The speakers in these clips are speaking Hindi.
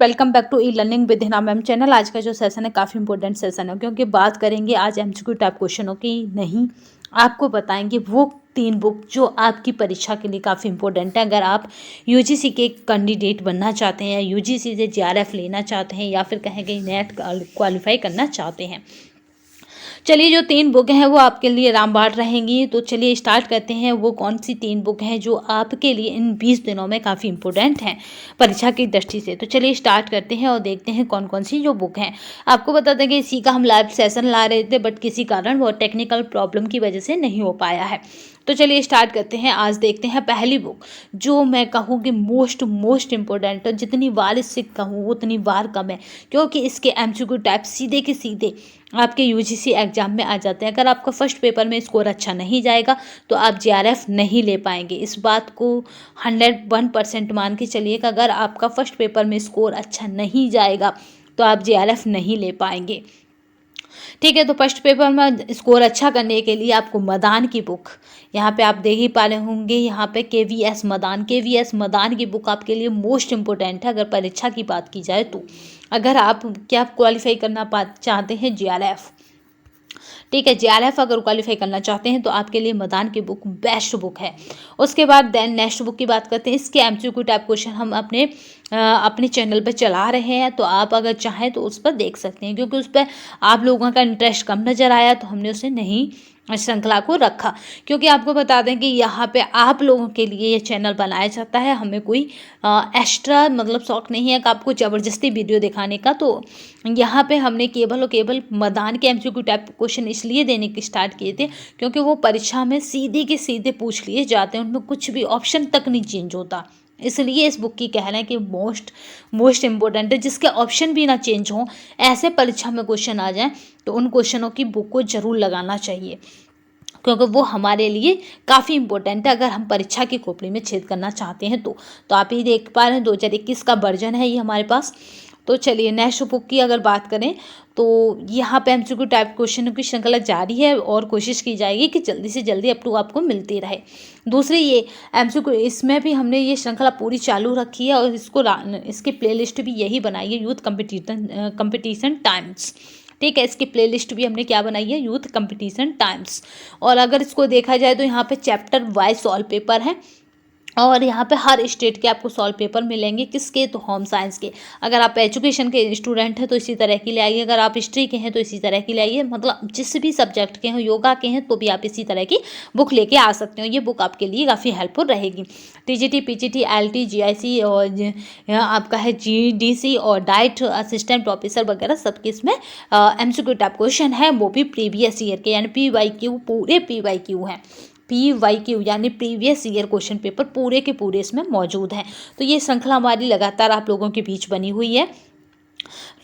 Welcome back to e learning with Hina ma'am channel. आज का जो सेशन है काफ़ी इंपॉर्टेंट सेशन है क्योंकि बात करेंगे आज एमसीक्यू टाइप क्वेश्चनों की। नहीं, आपको बताएंगे वो 3 बुक जो आपकी परीक्षा के लिए काफ़ी इंपॉर्टेंट है। अगर आप यूजीसी के कैंडिडेट बनना चाहते हैं, यूजीसी से जेआरएफ लेना चाहते हैं या फिर कहेंगे नेट क्वालिफाई करना चाहते हैं। चलिए, जो 3 बुक हैं वो आपके लिए रामबाण रहेंगी। तो चलिए स्टार्ट करते हैं। वो कौन सी 3 बुक हैं जो आपके लिए इन 20 दिनों में काफ़ी इंपॉर्टेंट हैं परीक्षा की दृष्टि से। तो चलिए स्टार्ट करते हैं और देखते हैं कौन कौन सी जो बुक हैं। आपको बता दें कि इसी का हम लाइव सेशन ला रहे थे, बट किसी कारण वो टेक्निकल प्रॉब्लम की वजह से नहीं हो पाया है। तो चलिए स्टार्ट करते हैं। आज देखते हैं पहली बुक, जो मैं कहूँ कि मोस्ट इम्पोर्टेंट है। जितनी बार इससे कहूँ उतनी बार कम है, क्योंकि इसके एमसीक्यू टाइप सीधे के सीधे आपके यूजीसी एग्जाम में आ जाते हैं। अगर आपका फर्स्ट पेपर में स्कोर अच्छा नहीं जाएगा तो आप जेआरएफ नहीं ले पाएंगे। इस बात को 101% मान के चलिएगा। अगर आपका फर्स्ट पेपर में स्कोर अच्छा नहीं जाएगा तो आप जेआरएफ नहीं ले पाएंगे। ठीक है, तो फर्स्ट पेपर में स्कोर अच्छा करने के लिए आपको मदान की बुक, यहाँ पे आप देख ही पा रहे होंगे, यहाँ पे केवीएस मदान की बुक आपके लिए मोस्ट इम्पोर्टेंट है। अगर परीक्षा की बात की जाए तो अगर आप क्या क्वालिफाई करना चाहते हैं जेआरएफ, ठीक है, जेआरएफ अगर क्वालिफाई करना चाहते हैं तो आपके लिए मदान की बुक बेस्ट बुक है। उसके बाद देन नेक्स्ट बुक की बात करते हैं। इसके एमसीक्यू टाइप क्वेश्चन हम अपने चैनल पर चला रहे हैं, तो आप अगर चाहें तो उस पर देख सकते हैं, क्योंकि उस पर आप लोगों का इंटरेस्ट कम नज़र आया तो हमने उसे नहीं श्रृंखला को रखा। क्योंकि आपको बता दें कि यहाँ पे आप लोगों के लिए ये चैनल बनाया जाता है। हमें कोई एक्स्ट्रा मतलब शौक नहीं है कि आपको ज़बरदस्ती वीडियो दिखाने का। तो यहाँ पे हमने केवल और केवल मदान के एमसीक्यू टाइप क्वेश्चन इसलिए देने के स्टार्ट किए थे क्योंकि वो परीक्षा में सीधे के सीधे पूछ लिए जाते हैं, उनमें कुछ भी ऑप्शन तक नहीं चेंज होता। इसलिए इस बुक की कहना है कि मोस्ट इम्पोर्टेंट है। जिसके ऑप्शन भी ना चेंज हों, ऐसे परीक्षा में क्वेश्चन आ जाएं तो उन क्वेश्चनों की बुक को ज़रूर लगाना चाहिए, क्योंकि वो हमारे लिए काफ़ी इंपॉर्टेंट है अगर हम परीक्षा की खोपड़ी में छेद करना चाहते हैं तो आप ही देख पा रहे हैं 2021 का वर्जन है ये हमारे पास। तो चलिए नेक्स्ट बुक की अगर बात करें तो यहाँ पे एमसीक्यू टाइप क्वेश्चन की श्रृंखला जारी है और कोशिश की जाएगी कि जल्दी से जल्दी अप टू आपको मिलती रहे। दूसरी ये एमसीक्यू, इसमें भी हमने ये श्रृंखला पूरी चालू रखी है और इसकी प्लेलिस्ट भी यही बनाई है, यूथ कंपटीशन टाइम्स। ठीक है, इसकी प्लेलिस्ट भी हमने क्या बनाई है, यूथ कंपटीशन टाइम्स। और अगर इसको देखा जाए तो यहाँ पे चैप्टर वाइज सॉल्व पेपर है और यहाँ पे हर स्टेट के आपको सॉल्व पेपर मिलेंगे। किसके, तो होम साइंस के। अगर आप एजुकेशन के स्टूडेंट हैं तो इसी तरह की ले आइए, अगर आप हिस्ट्री के हैं तो इसी तरह की ले आइए, मतलब जिस भी सब्जेक्ट के हैं, योगा के हैं तो भी आप इसी तरह की बुक लेके आ सकते हो। ये बुक आपके लिए काफ़ी हेल्पफुल रहेगी। टीजीटी, पीजीटी, एलटी, जीआईसी और आपका है जीडीसी और डाइट असिस्टेंट प्रोफेसर वगैरह सबके इसमें एमसीक्यू टाइप क्वेश्चन है, वो भी प्रीवियस ईयर के, यानी पीवाईक्यू, पूरे पीवाईक्यू हैं। पीवाईक्यू यानी प्रीवियस ईयर क्वेश्चन पेपर पूरे के पूरे इसमें मौजूद हैं। तो ये श्रृंखला हमारी लगातार आप लोगों के बीच बनी हुई है।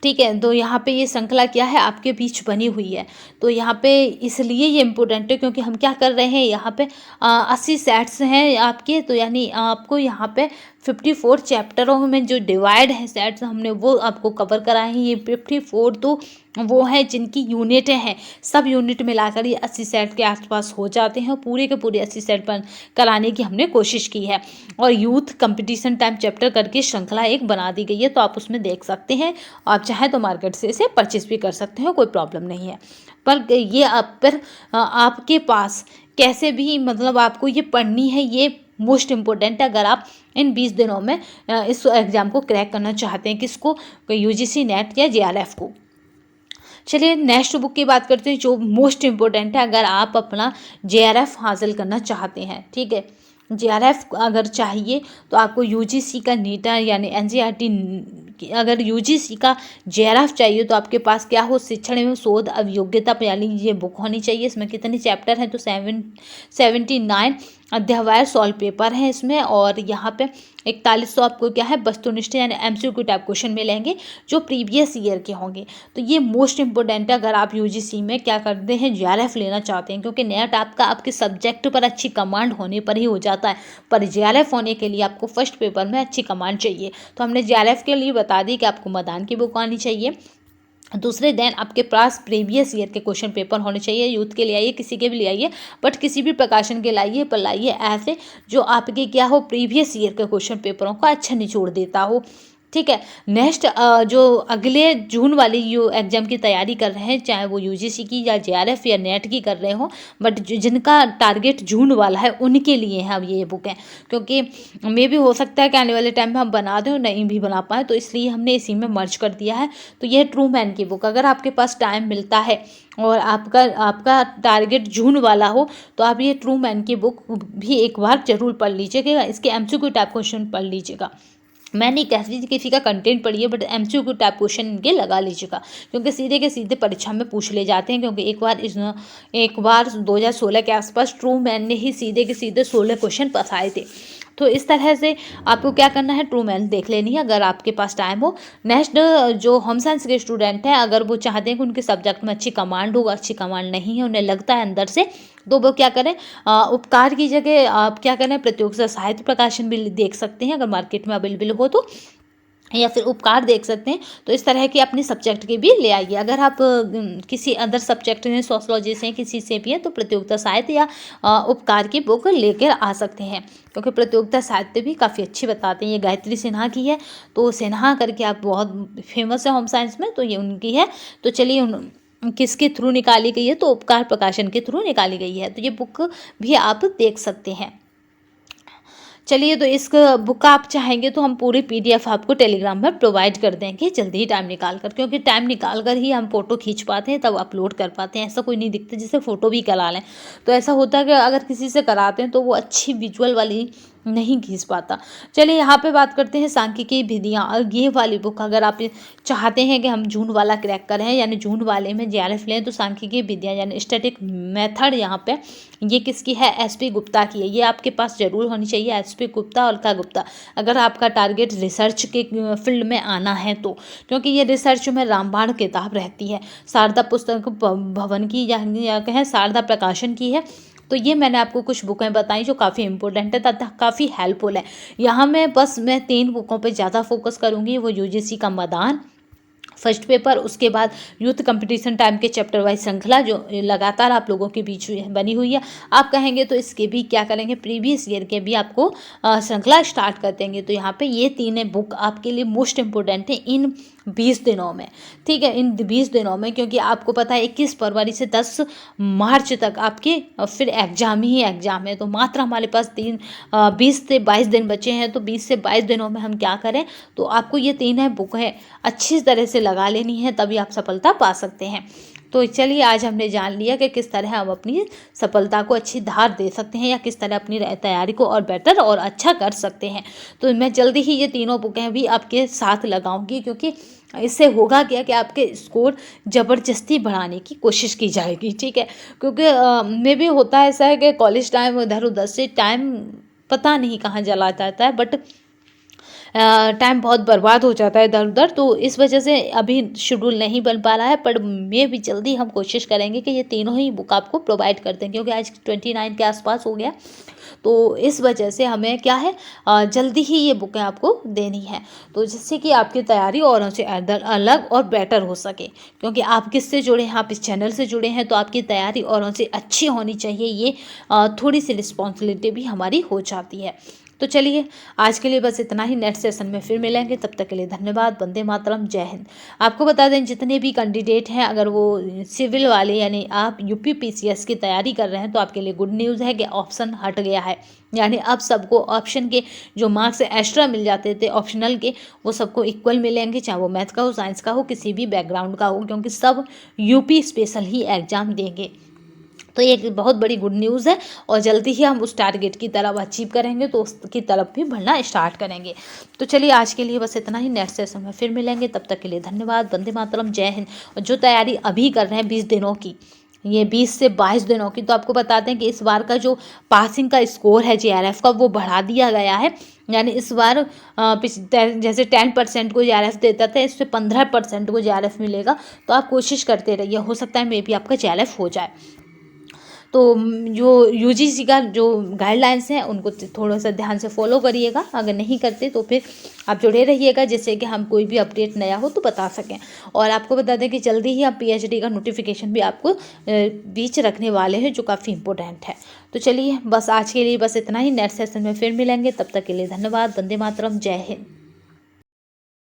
ठीक है, तो यहाँ पे ये श्रृंखला क्या है, आपके बीच बनी हुई है। तो यहाँ पे इसलिए ये इम्पोर्टेंट है क्योंकि हम क्या कर रहे हैं, यहाँ पे 80 सेट्स हैं आपके, तो यानी आपको यहाँ पे 54 चैप्टरों में जो डिवाइड है सेट्स हमने वो आपको कवर कराए हैं। ये 54 तो वो हैं जिनकी यूनिटें हैं, सब यूनिट मिलाकर ये 80 सेट के आसपास हो जाते हैं। पूरे के पूरे 80 सेट पर कराने की हमने कोशिश की है और यूथ कंपटीशन टाइम चैप्टर करके श्रृंखला एक बना दी गई है, तो आप उसमें देख सकते हैं। आप चाहें तो मार्केट से इसे परचेस भी कर सकते हैं, कोई प्रॉब्लम नहीं है। पर ये आपके पास कैसे भी मतलब आपको ये पढ़नी है, ये मोस्ट इम्पोर्टेंट है अगर आप इन 20 दिनों में इस एग्ज़ाम को क्रैक करना चाहते हैं। किसको, यूजीसी नेट या जेआरएफ को। चलिए नेक्स्ट बुक की बात करते हैं जो मोस्ट इम्पोर्टेंट है अगर आप अपना जेआरएफ हासिल करना चाहते हैं। ठीक है, जेआरएफ अगर चाहिए तो आपको यूजीसी का नीटा यानी एनसीईआरटी, अगर यूजीसी का जेआरएफ चाहिए तो आपके पास क्या हो, शिक्षण एवं शोध अभियोग्यता यानी ये बुक होनी चाहिए। इसमें कितने चैप्टर हैं, तो 79 अध्याय सॉल्व पेपर हैं इसमें, और यहाँ पे 4100 आपको क्या है, वस्तुनिष्ठ यानी एमसीक्यू टाइप क्वेश्चन मिलेंगे जो प्रीवियस ईयर के होंगे। तो ये मोस्ट इंपॉर्टेंट है अगर आप यूजीसी में क्या करते हैं, जेआरएफ लेना चाहते हैं, क्योंकि नेट आपका आपके सब्जेक्ट पर अच्छी कमांड होने पर ही हो जाता है, पर जेआरएफ होने के लिए आपको फर्स्ट पेपर में अच्छी कमांड चाहिए। तो हमने जेआरएफ के लिए बता दी कि आपको मदान की बुक आनी चाहिए। दूसरे दिन आपके पास प्रीवियस ईयर के क्वेश्चन पेपर होने चाहिए, यूथ के लिए आइए, किसी के भी लिए आइए, बट किसी भी प्रकाशन के लाइए, पर लाइए ऐसे जो आपके क्या हो, प्रीवियस ईयर के क्वेश्चन पेपरों का अच्छा निचोड़ देता हो। ठीक है। नेक्स्ट जो अगले जून वाली जो एग्ज़ाम की तैयारी कर रहे हैं, चाहे वो यूजीसी की या जेआरएफ या नेट की कर रहे हो, बट जिनका टारगेट जून वाला है उनके लिए है अब ये बुक है, क्योंकि मे भी हो सकता है कि आने वाले टाइम में हम बना दें और नहीं भी बना पाएँ, तो इसलिए हमने इसी में मर्ज कर दिया है। तो ये ट्रू मैन की बुक, अगर आपके पास टाइम मिलता है और आपका टारगेट जून वाला हो, तो आप ये ट्रू मैन की बुक भी एक बार जरूर पढ़ लीजिएगा। इसके एमसीक्यू टाइप क्वेश्चन पढ़ लीजिएगा। मैं नहीं कह रही किसी का कंटेंट पढ़िए, बट एमसीक्यू टाइप क्वेश्चन इनके लगा लीजिएगा, क्योंकि सीधे के सीधे परीक्षा में पूछ ले जाते हैं। क्योंकि एक बार 2016 के आसपास ट्रू मैन ने ही सीधे के सीधे 16 क्वेश्चन फंसाए थे। तो इस तरह से आपको क्या करना है, ट्रू मैन देख लेनी है अगर आपके पास टाइम हो। नेक्स्ट जो होम साइंस के स्टूडेंट हैं, अगर वो चाहते हैं कि उनके सब्जेक्ट में अच्छी कमांड हो, अच्छी कमांड नहीं है, उन्हें लगता है अंदर से, तो वो क्या करें, उपकार की जगह आप क्या करें, प्रतियोगिता साहित्य प्रकाशन भी देख सकते हैं अगर मार्केट में अवेलेबल हो तो, या फिर उपकार देख सकते हैं। तो इस तरह के अपने सब्जेक्ट के भी ले आइए। अगर आप किसी अदर सब्जेक्ट में सोशलॉजी से किसी से भी हैं, तो प्रतियोगिता साहित्य या उपकार की बुक लेकर आ सकते हैं, क्योंकि प्रतियोगिता साहित्य भी काफ़ी अच्छी बताते हैं। ये गायत्री सिन्हा की है, तो सिन्हा करके आप बहुत फेमस है होम साइंस में, तो ये उनकी है। तो चलिए किसके थ्रू निकाली गई है, तो उपकार प्रकाशन के थ्रू निकाली गई है। तो ये बुक भी आप देख सकते हैं। चलिए, तो इस बुक का आप चाहेंगे तो हम पूरी पीडीएफ आपको टेलीग्राम पर प्रोवाइड कर देंगे जल्दी ही टाइम निकाल कर, क्योंकि टाइम निकाल कर ही हम फ़ोटो खींच पाते हैं, तब अपलोड कर पाते हैं। ऐसा कोई नहीं दिखता जिससे फ़ोटो भी करा लें। तो ऐसा होता है कि अगर किसी से कराते हैं तो वो अच्छी विजुअल वाली नहीं खींच पाता। चलिए, यहाँ पे बात करते हैं सांख्यिकी विधियाँ। और ये वाली बुक अगर आप चाहते हैं कि हम जून वाला क्रैक करें, यानी जून वाले में जेआरएफ लें, तो सांख्यिकी विधियाँ यानी स्टैटिक मेथड यहाँ पे ये किसकी है, एसपी गुप्ता की है। ये आपके पास जरूर होनी चाहिए, एसपी गुप्ता, अलका गुप्ता, अगर आपका टारगेट रिसर्च के फील्ड में आना है तो, क्योंकि ये रिसर्च में रामबाण किताब रहती है, शारदा पुस्तक भवन की या कहें शारदा प्रकाशन की है। तो ये मैंने आपको कुछ बुकें बताई जो काफ़ी इंपॉर्टेंट है तथा काफ़ी हेल्पफुल है। यहाँ मैं 3 बुकों पे ज़्यादा फोकस करूँगी। वो यूजीसी का मैदान फर्स्ट पेपर, उसके बाद यूथ कंपटीशन टाइम के चैप्टर वाइज श्रृंखला जो लगातार आप लोगों के बीच बनी हुई है। आप कहेंगे तो इसके भी क्या करेंगे, प्रीवियस ईयर के भी आपको श्रृंखला स्टार्ट कर देंगे। तो यहाँ पे ये 3 बुक आपके लिए मोस्ट इम्पोर्टेंट है इन 20 दिनों में। ठीक है, इन 20 दिनों में, क्योंकि आपको पता है 21 फरवरी से 10 मार्च तक आपके फिर एग्जाम ही एग्जाम है। तो मात्र हमारे पास 20 से 22 दिन बचे हैं। तो 20 से 22 दिनों में हम क्या करें, तो आपको ये 3 बुक है अच्छी तरह से लगा लेनी है, तभी आप सफलता पा सकते हैं। तो चलिए, आज हमने जान लिया कि किस तरह हम अपनी सफलता को अच्छी धार दे सकते हैं, या किस तरह अपनी तैयारी को और बेटर और अच्छा कर सकते हैं। तो मैं जल्दी ही ये 3 बुकें भी आपके साथ लगाऊंगी, क्योंकि इससे होगा क्या कि आपके स्कोर ज़बरदस्ती बढ़ाने की कोशिश की जाएगी। ठीक है, क्योंकि मे भी होता है ऐसा है कि कॉलेज टाइम इधर उधर से टाइम पता नहीं कहाँ चला जाता है, बट टाइम बहुत बर्बाद हो जाता है इधर उधर। तो इस वजह से अभी शेड्यूल नहीं बन पा रहा है, पर मैं भी जल्दी हम कोशिश करेंगे कि ये 3 ही बुक आपको प्रोवाइड कर दें, क्योंकि आज 29 के आसपास हो गया। तो इस वजह से हमें क्या है, जल्दी ही ये बुकें आपको देनी है, तो जिससे कि आपकी तैयारी औरों से अलग और बेटर हो सके। क्योंकि आप किससे जुड़े हैं, आप इस चैनल से जुड़े हैं, तो आपकी तैयारी औरों से अच्छी होनी चाहिए। ये थोड़ी सी रिस्पॉन्सिबिलिटी भी हमारी हो जाती है। तो चलिए, आज के लिए बस इतना ही। नेक्स्ट सेशन में फिर मिलेंगे, तब तक के लिए धन्यवाद। वंदे मातरम, जय हिंद। आपको बता दें, जितने भी कैंडिडेट हैं, अगर वो सिविल वाले यानी आप यूपी पीसीएस की तैयारी कर रहे हैं, तो आपके लिए गुड न्यूज़ है कि ऑप्शन हट गया है। यानी अब सबको ऑप्शन के जो मार्क्स एक्स्ट्रा मिल जाते थे ऑप्शनल के, वो सबको इक्वल मिलेंगे, चाहे वो मैथ का हो, साइंस का हो, किसी भी बैकग्राउंड का हो, क्योंकि सब यूपी स्पेशल ही एग्जाम देंगे। तो ये एक बहुत बड़ी गुड न्यूज़ है, और जल्दी ही हम उस टारगेट की तरफ अचीव करेंगे, तो उसकी तरफ भी बढ़ना स्टार्ट करेंगे। तो चलिए, आज के लिए बस इतना ही। नेक्स्ट सेशन में फिर मिलेंगे, तब तक के लिए धन्यवाद। वंदे मातरम, जय हिंद। और जो तैयारी अभी कर रहे हैं 20 दिनों की, ये 20 से 22 दिनों की, तो आपको बताते हैं कि इस बार का जो पासिंग का स्कोर है जेआरएफ का, वो बढ़ा दिया गया है। यानी इस बार जैसे 10% को जेआरएफ देता था, इससे 15% को जेआरएफ मिलेगा। तो आप कोशिश करते रहिए, हो सकता है मे बी आपका जेआरएफ हो जाए। तो जो यूजीसी का जो गाइडलाइंस हैं उनको थोड़ा सा ध्यान से फॉलो करिएगा। अगर नहीं करते तो फिर आप जुड़े रहिएगा, जिससे कि हम कोई भी अपडेट नया हो तो बता सकें। और आपको बता दें कि जल्दी ही आप पीएचडी का नोटिफिकेशन भी आपको बीच रखने वाले हैं, जो काफ़ी इंपॉर्टेंट है। तो चलिए, बस आज के लिए बस इतना ही। नेक्स्ट सेशन में फिर मिलेंगे, तब तक के लिए धन्यवाद। वंदे मातरम, जय हिंद।